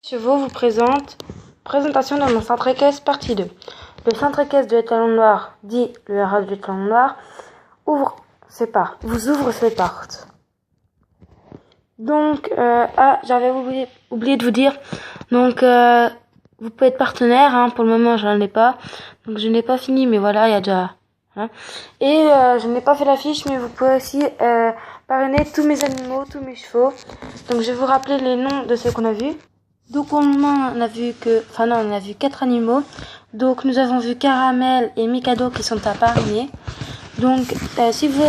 Chevaux vous présente présentation de mon centre équestre partie 2. Le centre équestre de l'étalon noir, dit le herald de l'étalon noir, vous ouvre ses portes. Donc, j'avais oublié de vous dire, donc vous pouvez être partenaire, pour le moment je n'en ai pas, donc je n'ai pas fini, mais voilà, il y a déjà... Et je n'ai pas fait l'affiche, mais vous pouvez aussi parrainer tous mes animaux, tous mes chevaux. Donc je vais vous rappeler les noms de ceux qu'on a vus. Donc pour le moment on a vu 4 animaux. Donc nous avons vu Caramel et Mikado qui sont à parrainer. Donc si vous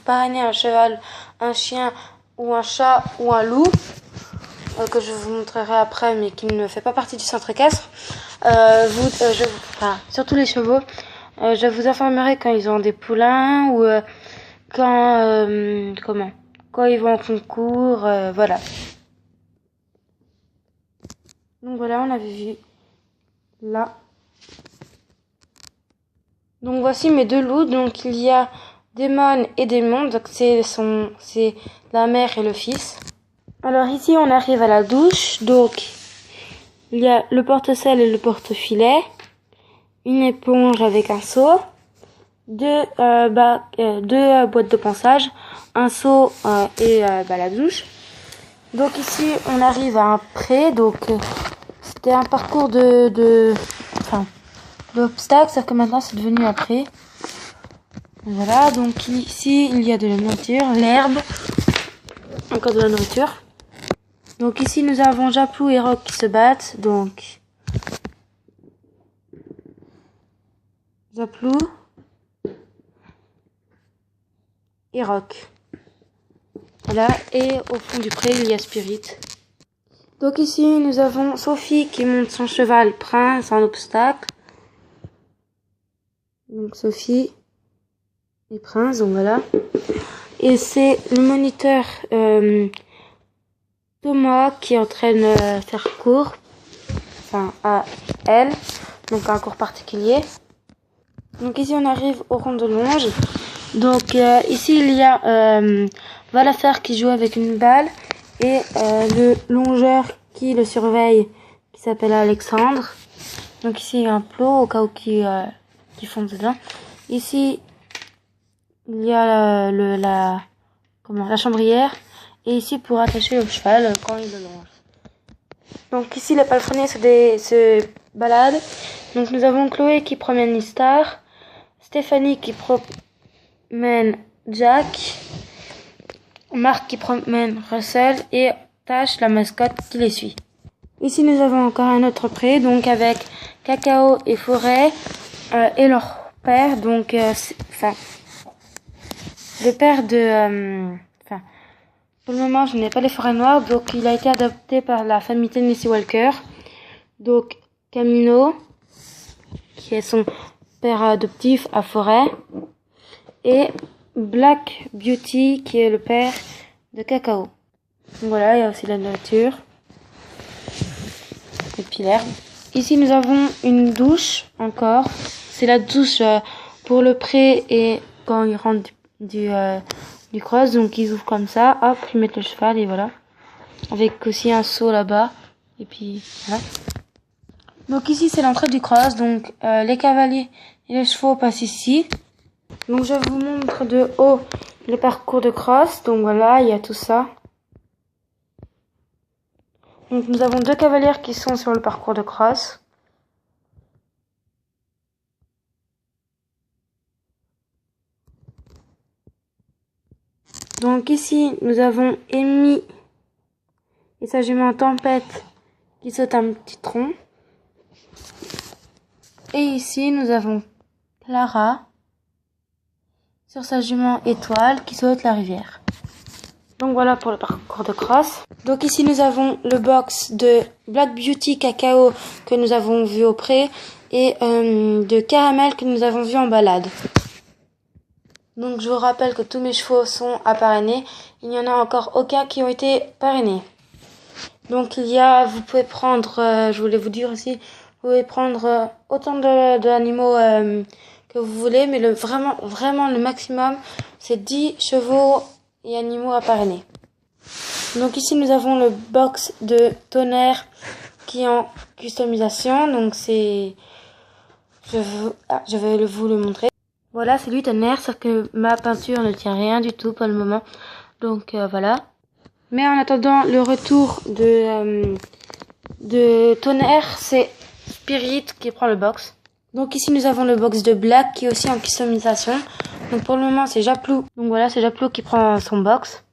parrainez un cheval, un chien ou un chat ou un loup, que je vous montrerai après mais qui ne fait pas partie du centre équestre, surtout les chevaux, je vous informerai quand ils ont des poulains ou quand ils vont en concours, voilà. Donc voilà, on avait vu là. Donc voici mes 2 loups. Donc il y a Démon et Démon. Donc c'est la mère et le fils. Alors ici on arrive à la douche. Donc il y a le porte-sel et le porte-filet, une éponge avec un seau, 2 boîtes de ponçage, un seau et la douche. Donc ici on arrive à un pré. Donc c'était un parcours d'obstacles, sauf que maintenant c'est devenu un pré. Voilà, donc ici il y a de la nourriture, l'herbe, encore de la nourriture. Donc ici nous avons Japlou et Rock qui se battent. Donc Japlou et Rock. Voilà, et au fond du pré il y a Spirit. Donc ici nous avons Sophie qui monte son cheval Prince en obstacle. Donc Sophie et Prince, donc voilà. Et c'est le moniteur Thomas qui est en train de faire cours, à elle, donc un cours particulier. Donc ici on arrive au rond de longe. Donc ici il y a Valafer qui joue avec une balle et le longeur qui le surveille, qui s'appelle Alexandre. Donc ici il y a un plot au cas où qui fonce dedans. Ici il y a la chambrière, et ici pour attacher le cheval quand il le longe. Donc ici les palefreniers se baladent. Donc nous avons Chloé qui promène Nistar, Stéphanie qui promène Jack, Marc qui promène Russell et Tash la mascotte qui les suit. Ici nous avons encore un autre pré, donc avec Cacao et Forêt et leur père, donc le père de pour le moment je n'ai pas les forêts noires, donc il a été adopté par la famille Tennessee Walker. Donc Camino qui est son père adoptif à Forêt, et Black Beauty qui est le père de Cacao. Donc voilà, il y a aussi la nature et puis l'herbe. Ici nous avons une douche encore. C'est la douche pour le pré et quand ils rentrent du cross. Donc ils ouvrent comme ça, hop, ils mettent le cheval et voilà. Avec aussi un seau là-bas. Et puis voilà. Donc ici c'est l'entrée du cross. Donc les cavaliers et les chevaux passent ici. Donc je vous montre de haut le parcours de cross. Donc voilà, il y a tout ça. Donc nous avons 2 cavalières qui sont sur le parcours de cross. Donc ici nous avons Amy et sa jument Tempête qui saute un petit tronc. Et ici nous avons Clara sur sa jument Étoile qui saute la rivière. Donc voilà pour le parcours de cross. Donc ici nous avons le box de Black Beauty Cacao que nous avons vu au pré et de Caramel que nous avons vu en balade. Donc je vous rappelle que tous mes chevaux sont à parrainer. Il n'y en a encore aucun qui ont été parrainés. Donc vous pouvez prendre, je voulais vous dire aussi, vous pouvez prendre autant d'animaux que vous voulez, mais vraiment le maximum c'est 10 chevaux et animaux à parrainer. Donc ici nous avons le box de tonnerre qui est en customisation. Donc c'est... je vais vous le montrer. Voilà, c'est lui tonnerre, sauf que ma peinture ne tient rien du tout pour le moment. Donc voilà. Mais en attendant le retour de tonnerre, c'est Spirit qui prend le box. Donc ici nous avons le box de Black qui est aussi en customisation. Donc pour le moment c'est Japlou. Donc voilà, c'est Japlou qui prend son box.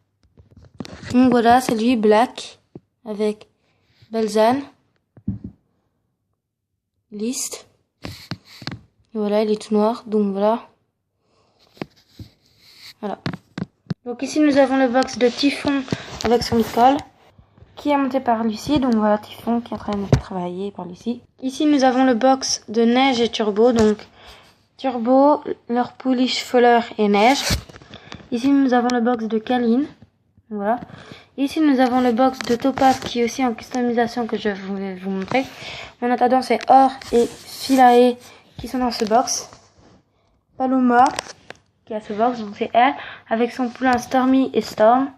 Donc voilà, c'est lui Black avec Balzane, Liste. Et voilà, il est tout noir. Donc voilà. Voilà. Donc ici nous avons le box de Typhon avec son école qui est monté par Lucie. Donc voilà, Typhon qui est en train de travailler par Lucie. Ici nous avons le box de Neige et Turbo. Donc Turbo, leur pouliche Foller et Neige. Ici nous avons le box de Kaline. Voilà. Ici nous avons le box de Topaz qui est aussi en customisation que je voulais vous montrer. En attendant, c'est Or et Philae qui sont dans ce box. Paloma qui a ce box, donc c'est elle, avec son poulain Stormy et Storm.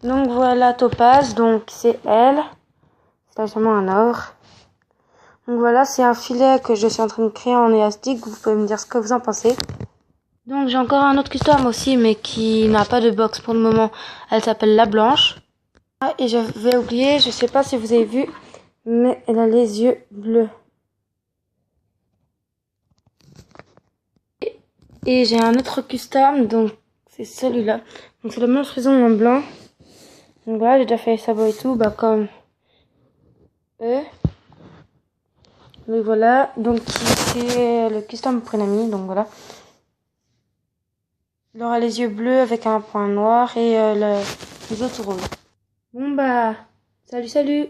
Donc voilà Topaz, donc c'est elle. C'est actuellement un or. Donc voilà, c'est un filet que je suis en train de créer en élastique. Vous pouvez me dire ce que vous en pensez. Donc j'ai encore un autre custom aussi, mais qui n'a pas de box pour le moment. Elle s'appelle La Blanche. Ah, et je vais oublier, je sais pas si vous avez vu, mais elle a les yeux bleus. Et j'ai un autre custom, donc c'est celui-là. Donc c'est le même frison en blanc. Donc voilà, j'ai déjà fait les sabots et tout, bah comme eux. Mais voilà, donc c'est le custom pour une amie, donc voilà. Elle aura les yeux bleus avec un point noir et les autres roses. Bon bah, salut.